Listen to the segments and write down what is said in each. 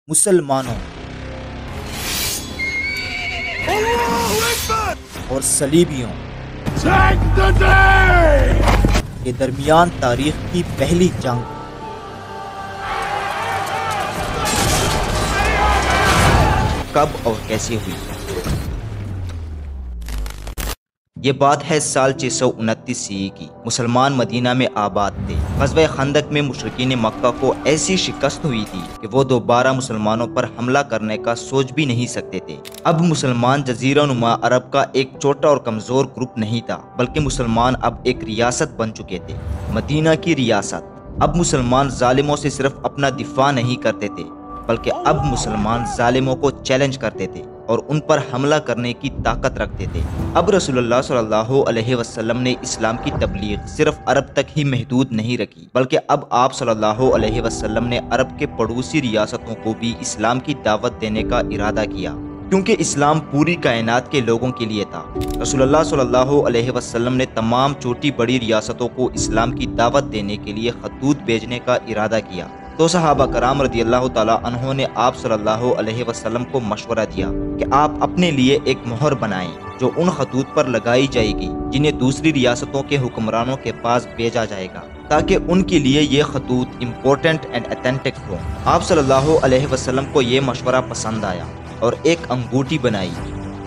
مسلمانوں اور صلیبیوں کے درمیان تاریخ کی پہلی جنگ کب اور کیسے ہوئی؟ یہ بات ہے سال 629 کی۔ مسلمان مدینہ میں آباد تھے۔ غزوہ خندق میں مشرکین مکہ کو ایسی شکست ہوئی تھی کہ وہ دوبارہ مسلمانوں پر حملہ کرنے کا سوچ بھی نہیں سکتے تھے۔ اب مسلمان جزیرہ نما عرب کا ایک چھوٹا اور کمزور گروپ نہیں تھا، بلکہ مسلمان اب ایک ریاست بن چکے تھے، مدینہ کی ریاست۔ اب مسلمان ظالموں سے صرف اپنا دفاع نہیں کرتے تھے، بلکہ اب مسلمان ظالموں کو چیلنج کرتے تھے اور ان پر حملہ کرنے کی طاقت رکھتے تھے۔ اب رسول اللہ صلی اللہ علیہ وسلم نے اسلام کی تبلیغ صرف عرب تک ہی محدود نہیں رکھی، بلکہ اب آپ صلی اللہ علیہ وسلم نے عرب کے پڑوسی ریاستوں کو بھی اسلام کی دعوت دینے کا ارادہ کیا، کیونکہ اسلام پوری کائنات کے لوگوں کے لیے تھا۔ رسول اللہ صلی اللہ علیہ وسلم نے تمام چھوٹی بڑی ریاستوں کو اسلام کی دعوت دینے کے لیے خطوط بھیجنے کا ارادہ کیا۔ تو صحابہ کرام رضی اللہ تعالیٰ عنہ نے آپ صلی اللہ علیہ وسلم کو مشورہ دیا کہ آپ اپنے لیے ایک مہر بنائیں جو ان خطوط پر لگائی جائے گی جنہیں دوسری ریاستوں کے حکمرانوں کے پاس بھیجا جائے گا، تاکہ ان کے لیے یہ خطوط امپورٹنٹ اینڈ اتھینٹک ہوں۔ آپ صلی اللہ علیہ وسلم کو یہ مشورہ پسند آیا اور ایک انگوٹھی بنائی۔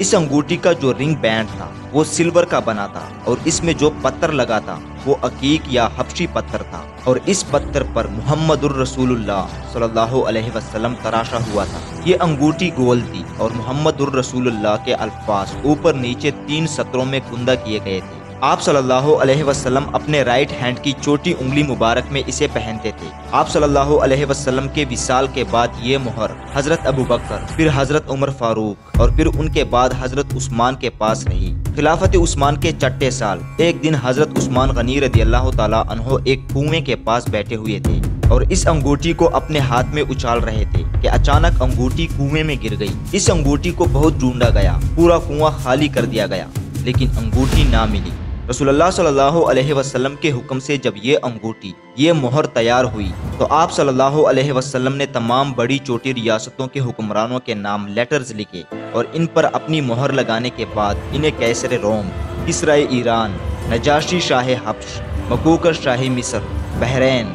اس انگوٹھی کا جو رنگ بینڈ تھا وہ سلور کا بنا تھا، اور اس میں جو پتھر لگا تھا وہ عقیق یا حبشی پتھر تھا، اور اس پتھر پر محمد الرسول اللہ صلی اللہ علیہ وسلم تراشا ہوا تھا۔ یہ انگوٹھی گول تھی اور محمد الرسول اللہ کے الفاظ اوپر نیچے 3 سطروں میں گندہ کیے گئے تھے۔ آپ صلی اللہ علیہ وسلم اپنے رائٹ ہینڈ کی چھوٹی انگلی مبارک میں اسے پہنتے تھے۔ آپ صلی اللہ علیہ وسلم کے وصال کے بعد یہ مہر حضرت ابو بکر، پھر حضرت عمر فاروق اور پھر ان کے بعد حضرت عثمان کے پاس رہی۔ خلافت عثمان کے 6 سال ایک دن حضرت عثمان غنی رضی اللہ تعالیٰ عنہ ایک کنویں کے پاس بیٹھے ہوئے تھے اور اس انگوٹھی کو اپنے ہاتھ میں اچھال رہے تھے کہ اچانک انگوٹھی کنویں میں گر گئی۔ اس انگوٹھی کو بہت ڈھونڈا گیا، پورا کنواں خالی کر دیا گیا، لیکن انگوٹھی نہ ملی۔ رسول اللہ صلی اللہ علیہ وسلم کے حکم سے جب یہ انگوٹھی، یہ مہر تیار ہوئی تو آپ صلی اللہ علیہ وسلم نے تمام بڑی چھوٹی ریاستوں کے حکمرانوں کے نام لیٹرز لکھے اور ان پر اپنی مہر لگانے کے بعد انہیں کیسر روم، کسرا ایران، نجاشی شاہ حبش، مکوکر شاہ مصر، بحرین،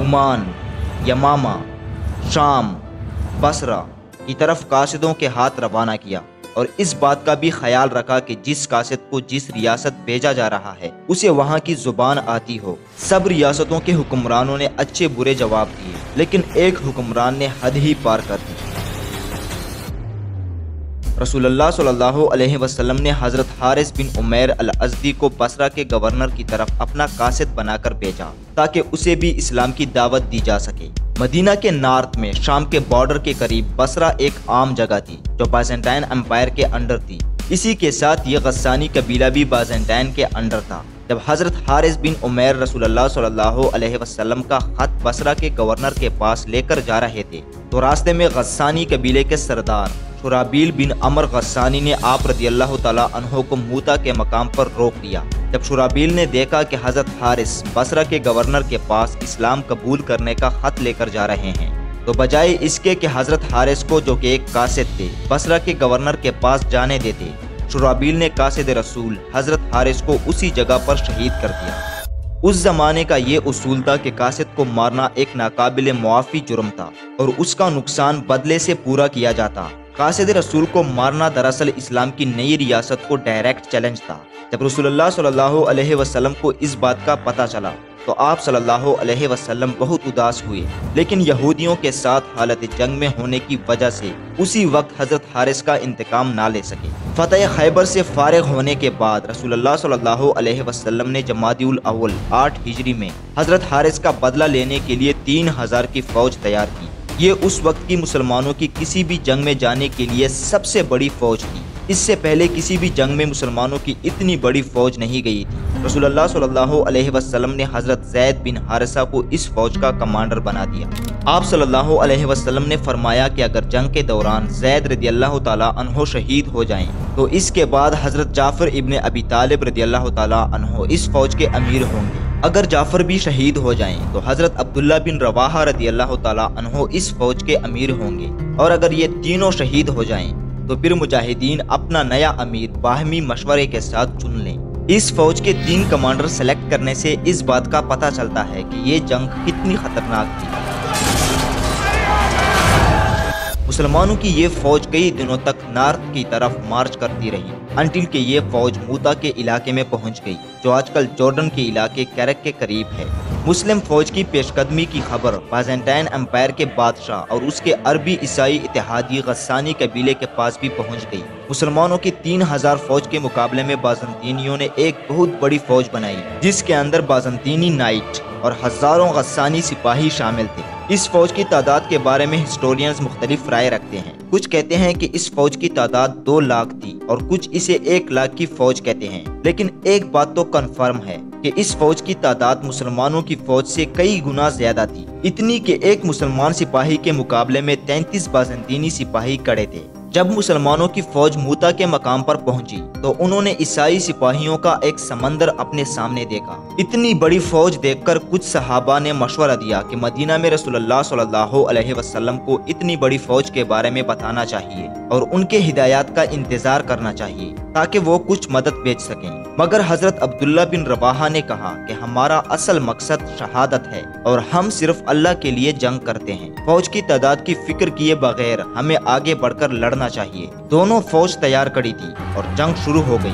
عمان، یمامہ، شام، بصرہ کی طرف قاصدوں کے ہاتھ روانہ کیا، اور اس بات کا بھی خیال رکھا کہ جس قاصد کو جس ریاست بھیجا جا رہا ہے اسے وہاں کی زبان آتی ہو۔ سب ریاستوں کے حکمرانوں نے اچھے برے جواب دیے، لیکن ایک حکمران نے حد ہی پار کر دی۔ رسول اللہ صلی اللہ علیہ وسلم نے حضرت حارث بن عمیر الازدی کو بصرہ کے گورنر کی طرف اپنا قاصد بنا کر بھیجا تاکہ اسے بھی اسلام کی دعوت دی جا سکے۔ مدینہ کے نارتھ میں شام کے بارڈر کے قریب بصرہ ایک عام جگہ تھی جو بازنٹائن امپائر کے انڈر تھی۔ اسی کے ساتھ یہ غسانی قبیلہ بھی بازنٹائن کے انڈر تھا۔ جب حضرت حارث بن عمیر رسول اللہ صلی اللہ علیہ وسلم کا خط بصرہ کے گورنر کے پاس لے کر جا رہے تھے تو راستے میں غسانی قبیلے کے سردار شرابیل بن عمر غسانی نے آپ رضی اللہ تعالیٰ عنہ کو موتا کے مقام پر روک دیا۔ جب شرابیل نے دیکھا کہ حضرت حارث بصرہ کے گورنر کے پاس اسلام قبول کرنے کا خط لے کر جا رہے ہیں، تو بجائے اس کے کہ حضرت حارث کو جو کہ ایک قاصد تھے بصرہ کے گورنر کے پاس جانے دیتے، شرابیل نے قاصد رسول حضرت حارث کو اسی جگہ پر شہید کر دیا۔ اس زمانے کا یہ اصول تھا کہ قاصد کو مارنا ایک ناقابل معافی جرم تھا اور اس کا نقصان بدلے سے پورا کیا جاتا۔ قاصد رسول کو مارنا دراصل اسلام کی نئی ریاست کو ڈائریکٹ چیلنج تھا۔ جب رسول اللہ صلی اللہ علیہ وسلم کو اس بات کا پتہ چلا تو آپ صلی اللہ علیہ وسلم بہت اداس ہوئے، لیکن یہودیوں کے ساتھ حالت جنگ میں ہونے کی وجہ سے اسی وقت حضرت حارث کا انتقام نہ لے سکے۔ فتح خیبر سے فارغ ہونے کے بعد رسول اللہ صلی اللہ علیہ وسلم نے جمادی الاول 8 ہجری میں حضرت حارث کا بدلہ لینے کے لیے 3000 کی فوج تیار کی۔ یہ اس وقت کی مسلمانوں کی کسی بھی جنگ میں جانے کے لیے سب سے بڑی فوج تھی۔ اس سے پہلے کسی بھی جنگ میں مسلمانوں کی اتنی بڑی فوج نہیں گئی تھی۔ رسول اللہ صلی اللہ علیہ وسلم نے حضرت زید بن حارثہ کو اس فوج کا کمانڈر بنا دیا۔ آپ صلی اللہ علیہ وسلم نے فرمایا کہ اگر جنگ کے دوران زید رضی اللہ تعالیٰ عنہ شہید ہو جائیں تو اس کے بعد حضرت جعفر ابن ابی طالب رضی اللہ تعالیٰ عنہ اس فوج کے امیر ہوں گے۔ اگر جعفر بھی شہید ہو جائیں تو حضرت عبداللہ بن رواحہ رضی اللہ تعالیٰ عنہ اس فوج کے امیر ہوں گے، اور اگر یہ تینوں شہید ہو جائیں تو پھر مجاہدین اپنا نیا امیر باہمی مشورے کے ساتھ چن لیں۔ اس فوج کے 3 کمانڈر سلیکٹ کرنے سے اس بات کا پتہ چلتا ہے کہ یہ جنگ کتنی خطرناک تھی۔ مسلمانوں کی یہ فوج کئی دنوں تک نارتھ کی طرف مارچ کرتی رہی، انٹل کہ یہ فوج موتا کے علاقے میں پہنچ گئی، جو آج کل جارڈن کے علاقے کیرک کے قریب ہے۔ مسلم فوج کی پیش قدمی کی خبر بازنٹائن امپائر کے بادشاہ اور اس کے عربی عیسائی اتحادی غسانی قبیلے کے پاس بھی پہنچ گئی۔ مسلمانوں کی 3000 فوج کے مقابلے میں بازنطینیوں نے ایک بہت بڑی فوج بنائی، جس کے اندر بازنطینی نائٹ اور ہزاروں غسانی سپاہی شامل تھے۔ اس فوج کی تعداد کے بارے میں ہسٹورینز مختلف رائے رکھتے ہیں۔ کچھ کہتے ہیں کہ اس فوج کی تعداد 2 لاکھ تھی اور کچھ اسے 1 لاکھ کی فوج کہتے ہیں، لیکن ایک بات تو کنفرم ہے کہ اس فوج کی تعداد مسلمانوں کی فوج سے کئی گنا زیادہ تھی، اتنی کہ ایک مسلمان سپاہی کے مقابلے میں 33 بازنطینی سپاہی کڑے تھے۔ جب مسلمانوں کی فوج موتا کے مقام پر پہنچی تو انہوں نے عیسائی سپاہیوں کا ایک سمندر اپنے سامنے دیکھا۔ اتنی بڑی فوج دیکھ کر کچھ صحابہ نے مشورہ دیا کہ مدینہ میں رسول اللہ صلی اللہ علیہ وسلم کو اتنی بڑی فوج کے بارے میں بتانا چاہیے اور ان کے ہدایات کا انتظار کرنا چاہیے تاکہ وہ کچھ مدد بھیج سکیں، مگر حضرت عبداللہ بن رواحہ نے کہا کہ ہمارا اصل مقصد شہادت ہے اور ہم صرف اللہ کے لیے جنگ کرتے ہیں، فوج کی تعداد کی فکر کیے بغیر ہمیں آگے بڑھ کر لڑنا چاہیے۔ دونوں فوج تیار کڑی تھی اور جنگ شروع ہو گئی۔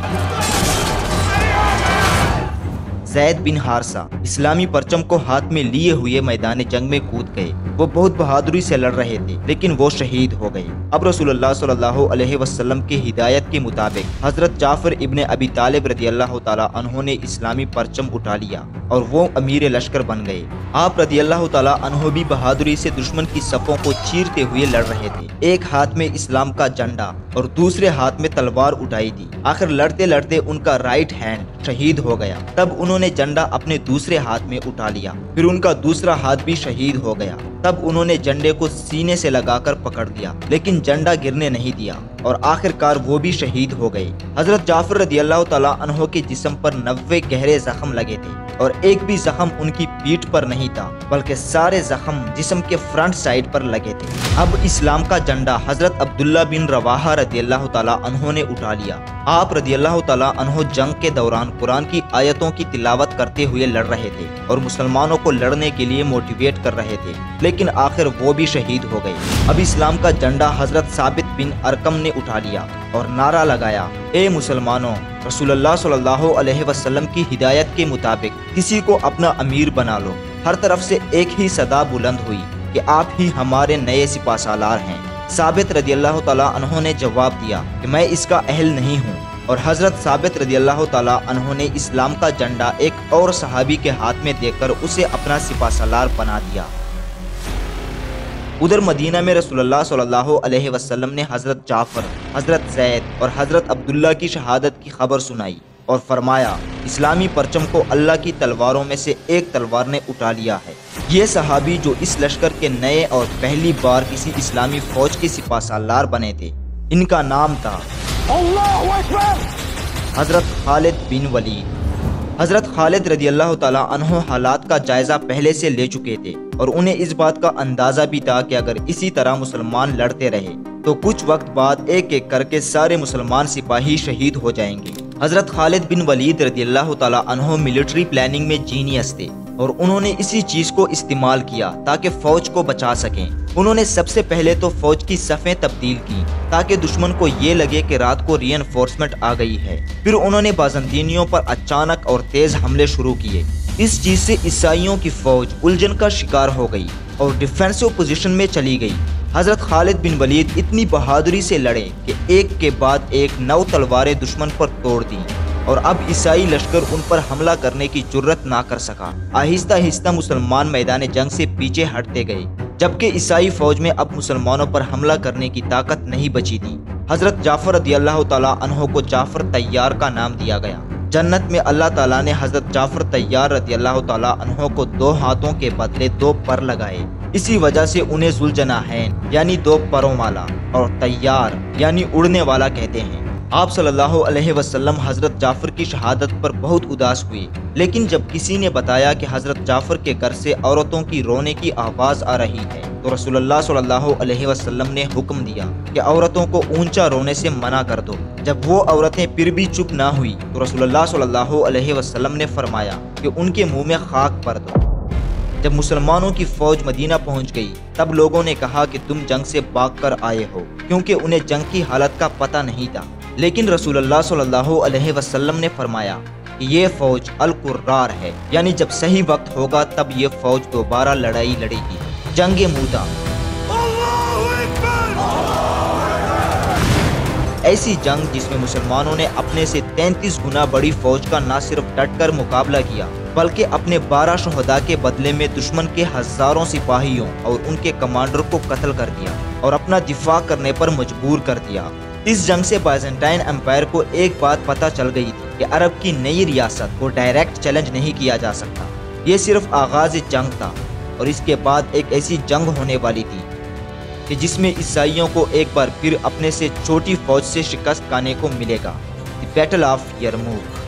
زید بن حارثہ اسلامی پرچم کو ہاتھ میں لیے ہوئے میدان جنگ میں کود گئے۔ وہ بہت بہادری سے لڑ رہے تھے، لیکن وہ شہید ہو گئے۔ اب رسول اللہ صلی اللہ علیہ وسلم کی ہدایت کے مطابق حضرت جعفر ابن ابی طالب رضی اللہ تعالیٰ عنہ نے اسلامی پرچم اٹھا لیا اور وہ امیر لشکر بن گئے۔ آپ رضی اللہ تعالیٰ عنہ بھی بہادری سے دشمن کی صفوں کو چیرتے ہوئے لڑ رہے تھے، ایک ہاتھ میں اسلام کا جھنڈا اور دوسرے ہاتھ میں تلوار اٹھائی تھی۔ آخر لڑتے لڑتے ان کا رائٹ ہینڈ شہید ہو گیا، تب انہوں نے جھنڈا اپنے دوسرے ہاتھ میں اٹھا لیا، پھر ان کا دوسرا ہاتھ بھی شہید ہو گیا، تب انہوں نے جھنڈے کو سینے سے لگا کر پکڑ لیا، لیکن جھنڈا گرنے نہیں دیا اور آخر کار وہ بھی شہید ہو گئے۔ حضرت جعفر رضی اللہ تعالیٰ عنہ کے جسم پر 90 گہرے زخم لگے تھے اور ایک بھی زخم ان کی پیٹھ پر نہیں تھا، بلکہ سارے زخم جسم کے فرنٹ سائیڈ پر لگے تھے۔ اب اسلام کا جھنڈا حضرت عبداللہ بن رواحہ رضی اللہ تعالیٰ عنہ نے اٹھا لیا۔ آپ رضی اللہ تعالیٰ عنہ جنگ کے دوران قرآن کی آیتوں کی تلاوت کرتے ہوئے لڑ رہے تھے اور مسلمانوں کو لڑنے کے لیے موٹیویٹ کر رہے تھے، لیکن آخر وہ بھی شہید ہو گئے۔ اب اسلام کا جھنڈا حضرت ثابت بن ارقم نے اٹھا لیا اور نعرہ لگایا، اے مسلمانوں، رسول اللہ صلی اللہ علیہ وسلم کی ہدایت کے مطابق کسی کو اپنا امیر بنا لو۔ ہر طرف سے ایک ہی صدا بلند ہوئی کہ آپ ہی ہمارے نئے سپہ سالار ہیں۔ ثابت رضی اللہ تعالیٰ عنہ نے جواب دیا کہ میں اس کا اہل نہیں ہوں، اور حضرت ثابت رضی اللہ تعالیٰ عنہ نے اسلام کا جھنڈا ایک اور صحابی کے ہاتھ میں دے کر اسے اپنا سپہ سالار بنا دیا۔ ادھر مدینہ میں رسول اللہ صلی اللہ علیہ وسلم نے حضرت جعفر، حضرت زید اور حضرت عبداللہ کی شہادت کی خبر سنائی اور فرمایا، اسلامی پرچم کو اللہ کی تلواروں میں سے ایک تلوار نے اٹھا لیا ہے۔ یہ صحابی جو اس لشکر کے نئے اور پہلی بار کسی اسلامی فوج کے سپہ سالار بنے تھے، ان کا نام تھا اللہ اکبر حضرت خالد بن ولید۔ حضرت خالد رضی اللہ تعالیٰ عنہ حالات کا جائزہ پہلے سے لے چکے تھے اور انہیں اس بات کا اندازہ بھی تھا کہ اگر اسی طرح مسلمان لڑتے رہے تو کچھ وقت بعد ایک ایک کر کے سارے مسلمان سپاہی شہید ہو جائیں گے۔ حضرت خالد بن ولید رضی اللہ تعالیٰ عنہ ملٹری پلاننگ میں جینیس تھے اور انہوں نے اسی چیز کو استعمال کیا تاکہ فوج کو بچا سکیں۔ انہوں نے سب سے پہلے تو فوج کی صفیں تبدیل کی تاکہ دشمن کو یہ لگے کہ رات کو ری انفورسمنٹ آ گئی ہے۔ پھر انہوں نے بازنطینیوں پر اچانک اور تیز حملے شروع کیے۔ اس چیز سے عیسائیوں کی فوج الجھن کا شکار ہو گئی اور ڈیفینسو پوزیشن میں چلی گئی۔ حضرت خالد بن ولید اتنی بہادری سے لڑے کہ ایک کے بعد ایک 9 تلواریں دشمن پر توڑ دیں اور اب عیسائی لشکر ان پر حملہ کرنے کی جرت نہ کر سکا۔ آہستہ آہستہ مسلمان میدان جنگ سے پیچھے ہٹتے گئے، جبکہ عیسائی فوج میں اب مسلمانوں پر حملہ کرنے کی طاقت نہیں بچی تھی۔ حضرت جعفر رضی اللہ تعالیٰ عنہ کو جعفر طیار کا نام دیا گیا۔ جنت میں اللہ تعالیٰ نے حضرت جعفر طیار رضی اللہ تعالیٰ عنہ کو 2 ہاتھوں کے بدلے 2 پر لگائے، اسی وجہ سے انہیں ذوالجناحین یعنی 2 پروں والا اور طیار یعنی اڑنے والا کہتے ہیں۔ آپ صلی اللہ علیہ وسلم حضرت جعفر کی شہادت پر بہت اداس ہوئے، لیکن جب کسی نے بتایا کہ حضرت جعفر کے گھر سے عورتوں کی رونے کی آواز آ رہی ہے تو رسول اللہ صلی اللہ علیہ وسلم نے حکم دیا کہ عورتوں کو اونچا رونے سے منع کر دو۔ جب وہ عورتیں پھر بھی چپ نہ ہوئی تو رسول اللہ صلی اللہ علیہ وسلم نے فرمایا کہ ان کے منہ میں خاک بھر دو۔ جب مسلمانوں کی فوج مدینہ پہنچ گئی تب لوگوں نے کہا کہ تم جنگ سے بھاگ کر آئے ہو، کیونکہ انہیں جنگ کی حالت کا پتہ نہیں تھا، لیکن رسول اللہ صلی اللہ علیہ وسلم نے فرمایا کہ یہ فوج القرار ہے، یعنی جب صحیح وقت ہوگا تب یہ فوج دوبارہ لڑائی لڑے گی۔ جنگ موتا ایسی جنگ جس میں مسلمانوں نے اپنے سے 33 گنا بڑی فوج کا نہ صرف ڈٹ کر مقابلہ کیا بلکہ اپنے 12 شہداء کے بدلے میں دشمن کے ہزاروں سپاہیوں اور ان کے کمانڈر کو قتل کر دیا اور اپنا دفاع کرنے پر مجبور کر دیا۔ اس جنگ سے بائزنٹائن امپائر کو ایک بات پتہ چل گئی تھی کہ عرب کی نئی ریاست کو ڈائریکٹ چیلنج نہیں کیا جا سکتا۔ یہ صرف آغاز جنگ تھا اور اس کے بعد ایک ایسی جنگ ہونے والی تھی کہ جس میں عیسائیوں کو ایک بار پھر اپنے سے چھوٹی فوج سے شکست کھانے کو ملے گا۔ دی بیٹل آف یرموک۔